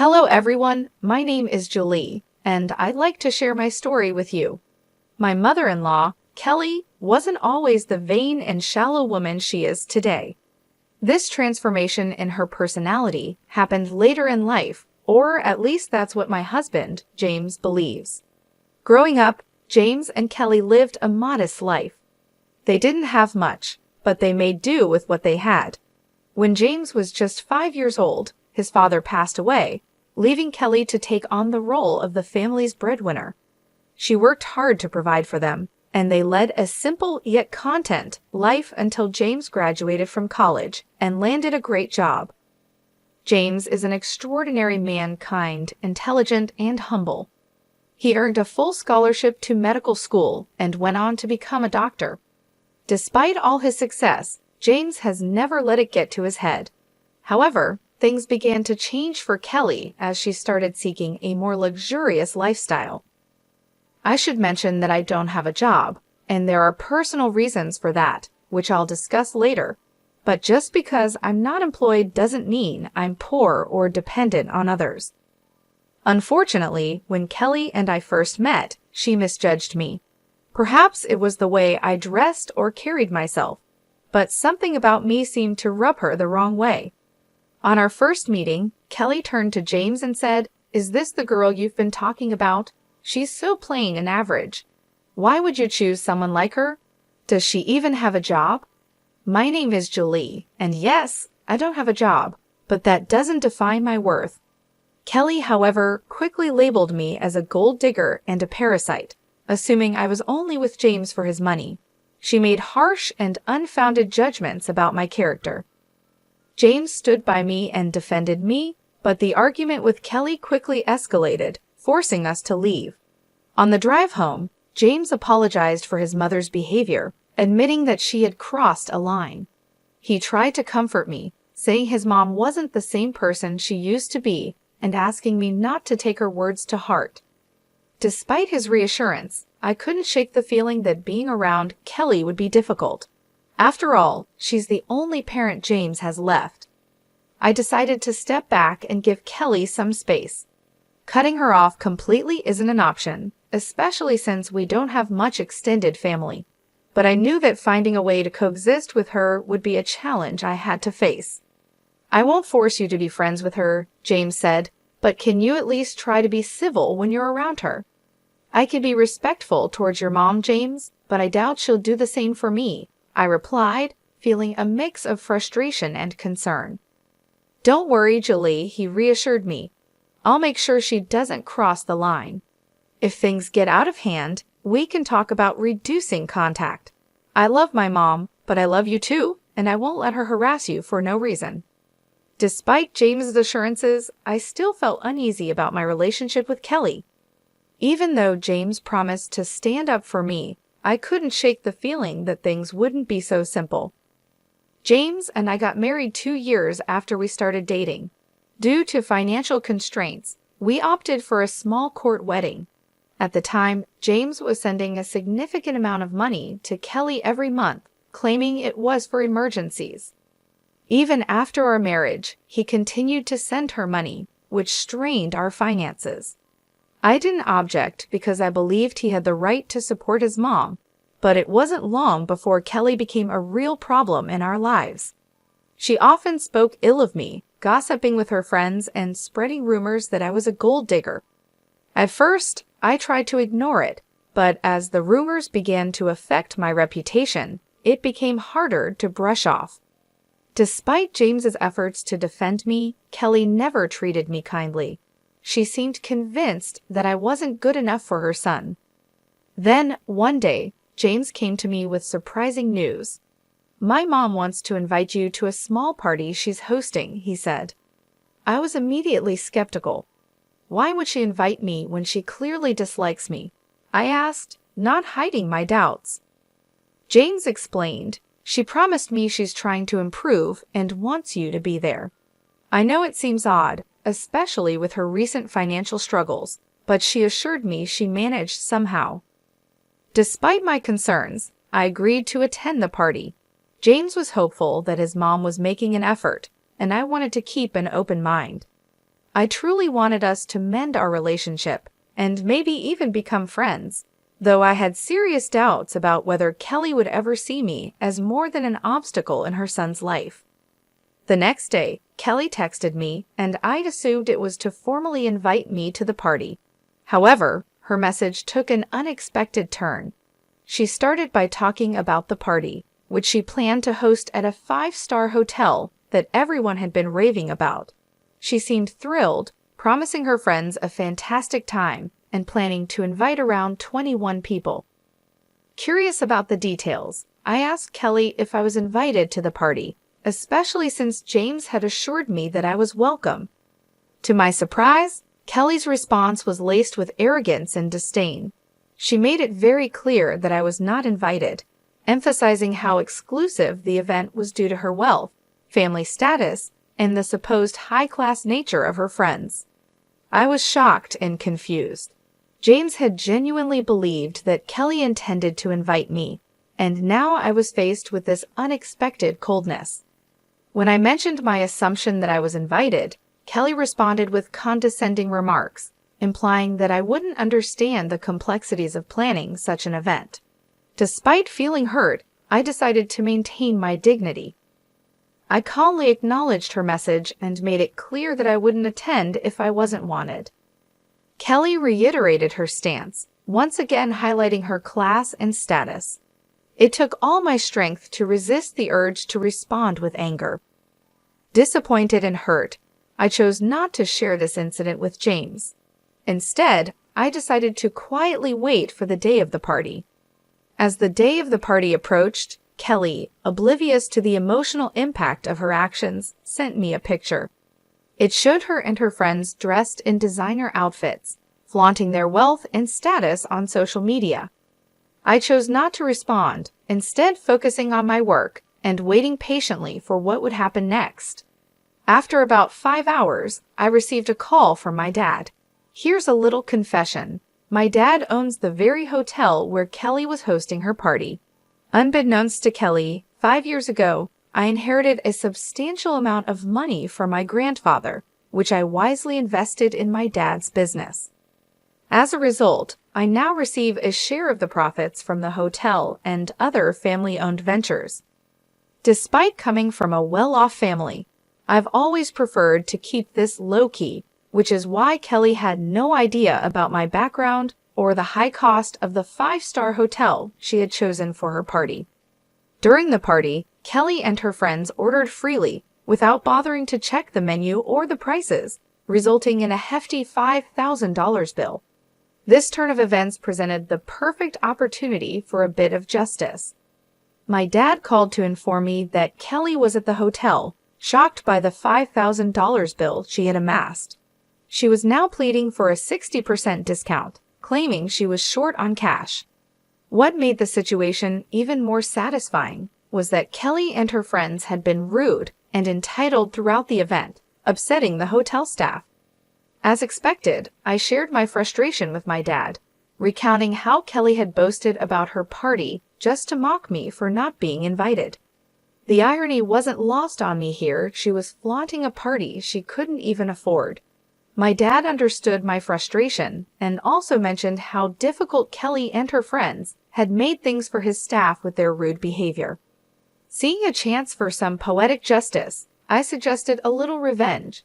Hello everyone, my name is Julie, and I'd like to share my story with you. My mother-in-law, Kelly, wasn't always the vain and shallow woman she is today. This transformation in her personality happened later in life, or at least that's what my husband, James, believes. Growing up, James and Kelly lived a modest life. They didn't have much, but they made do with what they had. When James was just 5 years old, his father passed away, leaving Kelly to take on the role of the family's breadwinner. She worked hard to provide for them, and they led a simple yet content life until James graduated from college and landed a great job. James is an extraordinary man, kind, intelligent, and humble. He earned a full scholarship to medical school and went on to become a doctor. Despite all his success, James has never let it get to his head. However, things began to change for Kelly as she started seeking a more luxurious lifestyle. I should mention that I don't have a job, and there are personal reasons for that, which I'll discuss later. But just because I'm not employed doesn't mean I'm poor or dependent on others. Unfortunately, when Kelly and I first met, she misjudged me. Perhaps it was the way I dressed or carried myself, but something about me seemed to rub her the wrong way. On our first meeting, Kelly turned to James and said, "Is this the girl you've been talking about? She's so plain and average. Why would you choose someone like her? Does she even have a job?" My name is Julie, and yes, I don't have a job, but that doesn't define my worth. Kelly, however, quickly labeled me as a gold digger and a parasite, assuming I was only with James for his money. She made harsh and unfounded judgments about my character. James stood by me and defended me, but the argument with Kelly quickly escalated, forcing us to leave. On the drive home, James apologized for his mother's behavior, admitting that she had crossed a line. He tried to comfort me, saying his mom wasn't the same person she used to be and asking me not to take her words to heart. Despite his reassurance, I couldn't shake the feeling that being around Kelly would be difficult. After all, she's the only parent James has left. I decided to step back and give Kelly some space. Cutting her off completely isn't an option, especially since we don't have much extended family. But I knew that finding a way to coexist with her would be a challenge I had to face. "I won't force you to be friends with her," James said, "but can you at least try to be civil when you're around her?" "I can be respectful towards your mom, James, but I doubt she'll do the same for me," I replied, feeling a mix of frustration and concern. "Don't worry, Julie," he reassured me. "I'll make sure she doesn't cross the line. If things get out of hand, we can talk about reducing contact. I love my mom, but I love you too, and I won't let her harass you for no reason." Despite James's assurances, I still felt uneasy about my relationship with Kelly. Even though James promised to stand up for me, I couldn't shake the feeling that things wouldn't be so simple. James and I got married 2 years after we started dating. Due to financial constraints, we opted for a small court wedding. At the time, James was sending a significant amount of money to Kelly every month, claiming it was for emergencies. Even after our marriage, he continued to send her money, which strained our finances. I didn't object because I believed he had the right to support his mom, but it wasn't long before Kelly became a real problem in our lives. She often spoke ill of me, gossiping with her friends and spreading rumors that I was a gold digger. At first, I tried to ignore it, but as the rumors began to affect my reputation, it became harder to brush off. Despite James's efforts to defend me, Kelly never treated me kindly. She seemed convinced that I wasn't good enough for her son. Then, one day, James came to me with surprising news. "My mom wants to invite you to a small party she's hosting," he said. I was immediately skeptical. "Why would she invite me when she clearly dislikes me?" I asked, not hiding my doubts. James explained, "She promised me she's trying to improve and wants you to be there. I know it seems odd, especially with her recent financial struggles, but she assured me she managed somehow." Despite my concerns, I agreed to attend the party. James was hopeful that his mom was making an effort, and I wanted to keep an open mind. I truly wanted us to mend our relationship and maybe even become friends, though I had serious doubts about whether Kelly would ever see me as more than an obstacle in her son's life. The next day, Kelly texted me, and I'd assumed it was to formally invite me to the party. However, her message took an unexpected turn. She started by talking about the party, which she planned to host at a five-star hotel that everyone had been raving about. She seemed thrilled, promising her friends a fantastic time and planning to invite around 21 people. Curious about the details, I asked Kelly if I was invited to the party, especially since James had assured me that I was welcome. To my surprise, Kelly's response was laced with arrogance and disdain. She made it very clear that I was not invited, emphasizing how exclusive the event was due to her wealth, family status, and the supposed high-class nature of her friends. I was shocked and confused. James had genuinely believed that Kelly intended to invite me, and now I was faced with this unexpected coldness. When I mentioned my assumption that I was invited, Kelly responded with condescending remarks, implying that I wouldn't understand the complexities of planning such an event. Despite feeling hurt, I decided to maintain my dignity. I calmly acknowledged her message and made it clear that I wouldn't attend if I wasn't wanted. Kelly reiterated her stance, once again highlighting her class and status. It took all my strength to resist the urge to respond with anger. Disappointed and hurt, I chose not to share this incident with James. Instead, I decided to quietly wait for the day of the party. As the day of the party approached, Kelly, oblivious to the emotional impact of her actions, sent me a picture. It showed her and her friends dressed in designer outfits, flaunting their wealth and status on social media. I chose not to respond, instead focusing on my work and waiting patiently for what would happen next. After about 5 hours, I received a call from my dad. Here's a little confession. My dad owns the very hotel where Kelly was hosting her party. Unbeknownst to Kelly, 5 years ago, I inherited a substantial amount of money from my grandfather, which I wisely invested in my dad's business. As a result, I now receive a share of the profits from the hotel and other family-owned ventures. Despite coming from a well-off family, I've always preferred to keep this low-key, which is why Kelly had no idea about my background or the high cost of the 5-star hotel she had chosen for her party. During the party, Kelly and her friends ordered freely without bothering to check the menu or the prices, resulting in a hefty $5,000 bill. This turn of events presented the perfect opportunity for a bit of justice. My dad called to inform me that Kelly was at the hotel, shocked by the $5,000 bill she had amassed. She was now pleading for a 60% discount, claiming she was short on cash. What made the situation even more satisfying was that Kelly and her friends had been rude and entitled throughout the event, upsetting the hotel staff. As expected, I shared my frustration with my dad, recounting how Kelly had boasted about her party just to mock me for not being invited. The irony wasn't lost on me here. She was flaunting a party she couldn't even afford. My dad understood my frustration and also mentioned how difficult Kelly and her friends had made things for his staff with their rude behavior. Seeing a chance for some poetic justice, I suggested a little revenge.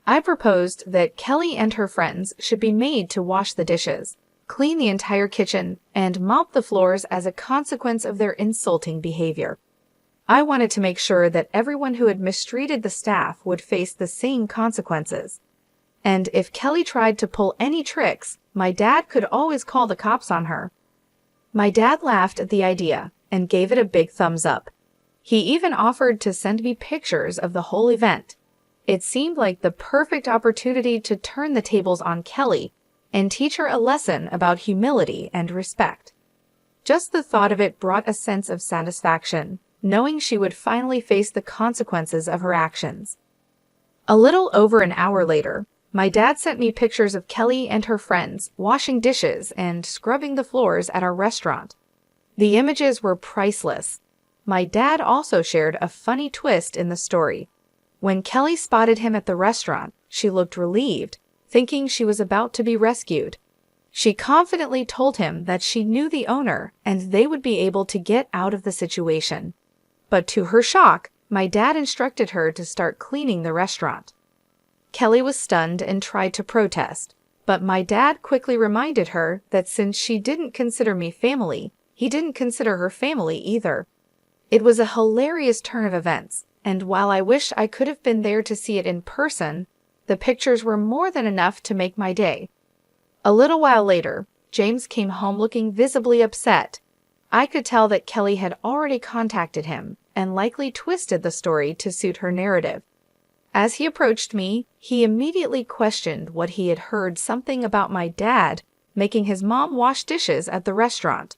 I proposed that Kelly and her friends should be made to wash the dishes, clean the entire kitchen, and mop the floors as a consequence of their insulting behavior. I wanted to make sure that everyone who had mistreated the staff would face the same consequences. And if Kelly tried to pull any tricks, my dad could always call the cops on her. My dad laughed at the idea and gave it a big thumbs up. He even offered to send me pictures of the whole event. It seemed like the perfect opportunity to turn the tables on Kelly and teach her a lesson about humility and respect. Just the thought of it brought a sense of satisfaction, knowing she would finally face the consequences of her actions. A little over an hour later, my dad sent me pictures of Kelly and her friends washing dishes and scrubbing the floors at our restaurant. The images were priceless. My dad also shared a funny twist in the story. When Kelly spotted him at the restaurant, she looked relieved, thinking she was about to be rescued. She confidently told him that she knew the owner and they would be able to get out of the situation. But to her shock, my dad instructed her to start cleaning the restaurant. Kelly was stunned and tried to protest, but my dad quickly reminded her that since she didn't consider me family, he didn't consider her family either. It was a hilarious turn of events, and while I wish I could have been there to see it in person, the pictures were more than enough to make my day. A little while later, James came home looking visibly upset. I could tell that Kelly had already contacted him and likely twisted the story to suit her narrative. As he approached me, he immediately questioned what he had heard something about my dad making his mom wash dishes at the restaurant.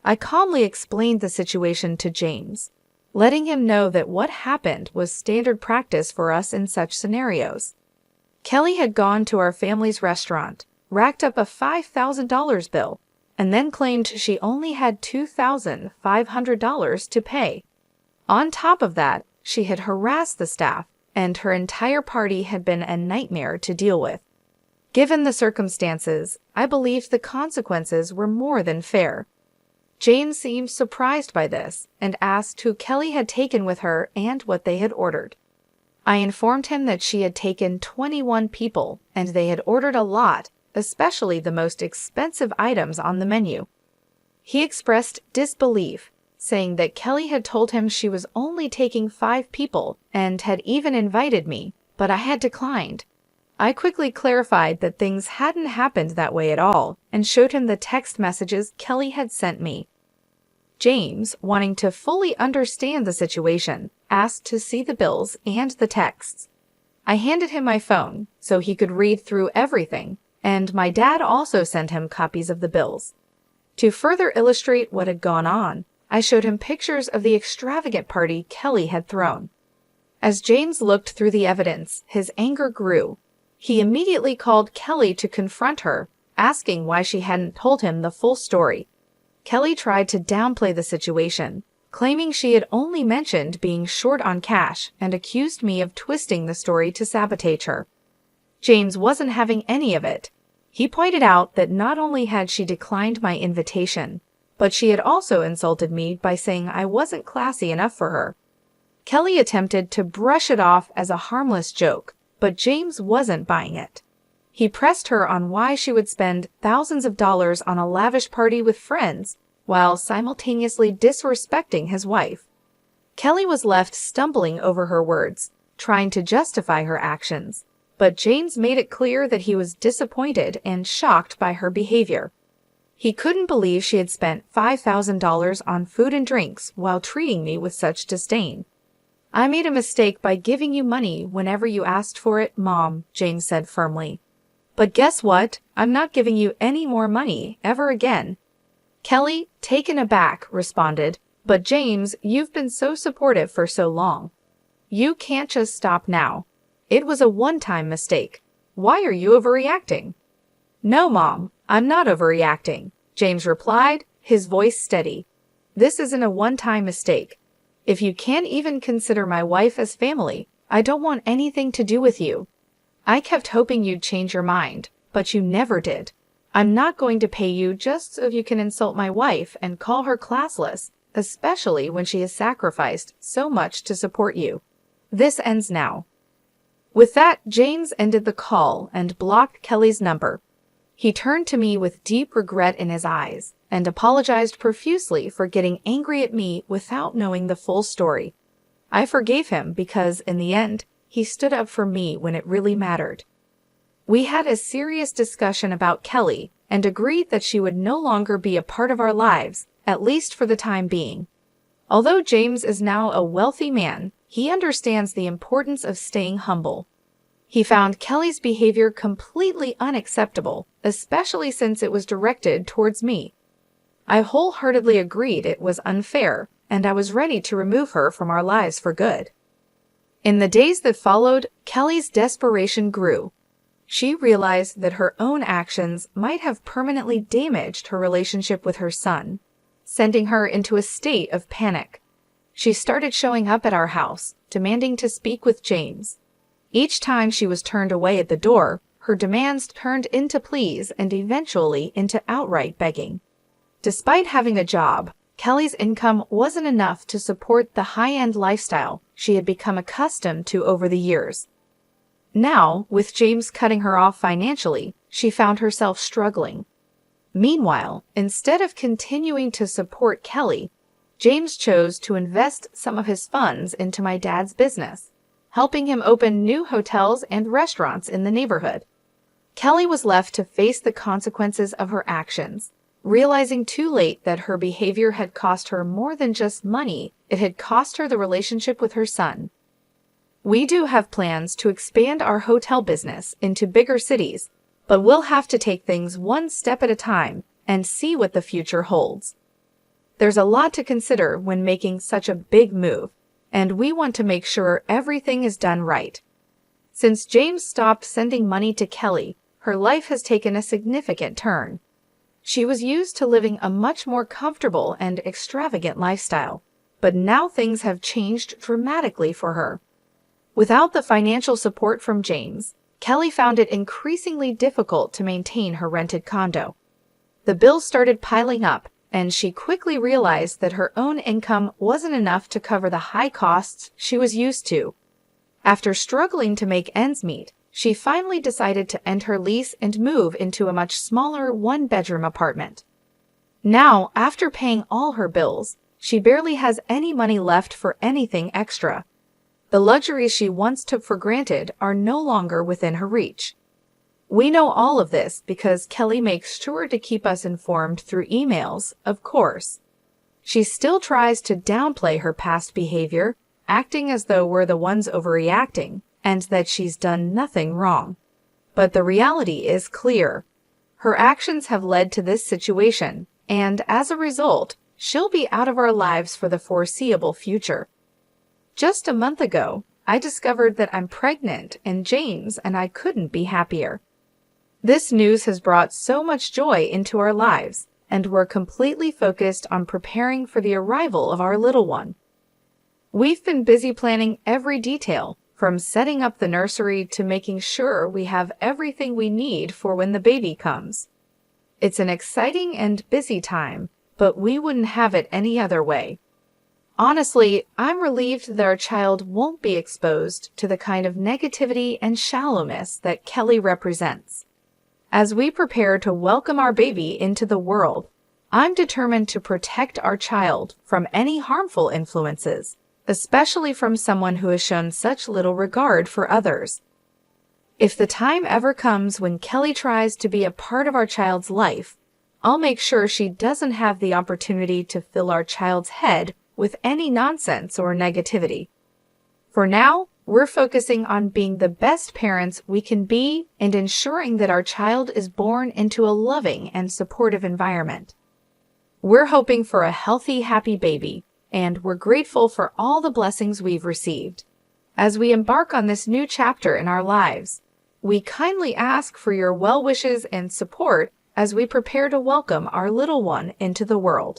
I calmly explained the situation to James, letting him know that what happened was standard practice for us in such scenarios. Kelly had gone to our family's restaurant, racked up a $5,000 bill, and then claimed she only had $2,500 to pay. On top of that, she had harassed the staff, and her entire party had been a nightmare to deal with. Given the circumstances, I believed the consequences were more than fair. James seemed surprised by this and asked who Kelly had taken with her and what they had ordered. I informed him that she had taken 21 people and they had ordered a lot, especially the most expensive items on the menu. He expressed disbelief, saying that Kelly had told him she was only taking 5 people and had even invited me, but I had declined. I quickly clarified that things hadn't happened that way at all and showed him the text messages Kelly had sent me. James, wanting to fully understand the situation, asked to see the bills and the texts. I handed him my phone so he could read through everything, and my dad also sent him copies of the bills. To further illustrate what had gone on, I showed him pictures of the extravagant party Kelly had thrown. As James looked through the evidence, his anger grew. He immediately called Kelly to confront her, asking why she hadn't told him the full story. Kelly tried to downplay the situation, claiming she had only mentioned being short on cash and accused me of twisting the story to sabotage her. James wasn't having any of it. He pointed out that not only had she declined my invitation, but she had also insulted me by saying I wasn't classy enough for her. Kelly attempted to brush it off as a harmless joke, but James wasn't buying it. He pressed her on why she would spend thousands of dollars on a lavish party with friends while simultaneously disrespecting his wife. Kelly was left stumbling over her words, trying to justify her actions, but James made it clear that he was disappointed and shocked by her behavior. He couldn't believe she had spent $5,000 on food and drinks while treating me with such disdain. "I made a mistake by giving you money whenever you asked for it, Mom," James said firmly. "But guess what? I'm not giving you any more money ever again." Kelly, taken aback, responded, "But James, you've been so supportive for so long. You can't just stop now. It was a one-time mistake. Why are you overreacting?" "No, Mom, I'm not overreacting," James replied, his voice steady. "This isn't a one-time mistake. If you can't even consider my wife as family, I don't want anything to do with you. I kept hoping you'd change your mind, but you never did. I'm not going to pay you just so you can insult my wife and call her classless, especially when she has sacrificed so much to support you. This ends now." With that, James ended the call and blocked Kelly's number. He turned to me with deep regret in his eyes and apologized profusely for getting angry at me without knowing the full story. I forgave him because, in the end, he stood up for me when it really mattered. We had a serious discussion about Kelly and agreed that she would no longer be a part of our lives, at least for the time being. Although James is now a wealthy man, he understands the importance of staying humble. He found Kelly's behavior completely unacceptable, especially since it was directed towards me. I wholeheartedly agreed it was unfair, and I was ready to remove her from our lives for good. In the days that followed, Kelly's desperation grew. She realized that her own actions might have permanently damaged her relationship with her son, sending her into a state of panic. She started showing up at our house, demanding to speak with James. Each time she was turned away at the door, her demands turned into pleas and eventually into outright begging. Despite having a job, Kelly's income wasn't enough to support the high-end lifestyle she had become accustomed to over the years. Now, with James cutting her off financially, she found herself struggling. Meanwhile, instead of continuing to support Kelly, James chose to invest some of his funds into my dad's business, helping him open new hotels and restaurants in the neighborhood. Kelly was left to face the consequences of her actions, realizing too late that her behavior had cost her more than just money, it had cost her the relationship with her son. We do have plans to expand our hotel business into bigger cities, but we'll have to take things one step at a time and see what the future holds. There's a lot to consider when making such a big move, and we want to make sure everything is done right. Since James stopped sending money to Kelly, her life has taken a significant turn. She was used to living a much more comfortable and extravagant lifestyle, but now things have changed dramatically for her. Without the financial support from James, Kelly found it increasingly difficult to maintain her rented condo. The bills started piling up, and she quickly realized that her own income wasn't enough to cover the high costs she was used to. After struggling to make ends meet, she finally decided to end her lease and move into a much smaller one-bedroom apartment. Now, after paying all her bills, she barely has any money left for anything extra. The luxuries she once took for granted are no longer within her reach. We know all of this because Kelly makes sure to keep us informed through emails, of course. She still tries to downplay her past behavior, acting as though we're the ones overreacting and that she's done nothing wrong. But the reality is clear. Her actions have led to this situation, and as a result, she'll be out of our lives for the foreseeable future. Just a month ago, I discovered that I'm pregnant and James and I couldn't be happier. This news has brought so much joy into our lives, and we're completely focused on preparing for the arrival of our little one. We've been busy planning every detail, from setting up the nursery to making sure we have everything we need for when the baby comes. It's an exciting and busy time, but we wouldn't have it any other way. Honestly, I'm relieved that our child won't be exposed to the kind of negativity and shallowness that Kelly represents. As we prepare to welcome our baby into the world, I'm determined to protect our child from any harmful influences, especially from someone who has shown such little regard for others. If the time ever comes when Kelly tries to be a part of our child's life, I'll make sure she doesn't have the opportunity to fill our child's head with any nonsense or negativity. For now, we're focusing on being the best parents we can be and ensuring that our child is born into a loving and supportive environment. We're hoping for a healthy, happy baby, and we're grateful for all the blessings we've received. As we embark on this new chapter in our lives, we kindly ask for your well wishes and support as we prepare to welcome our little one into the world.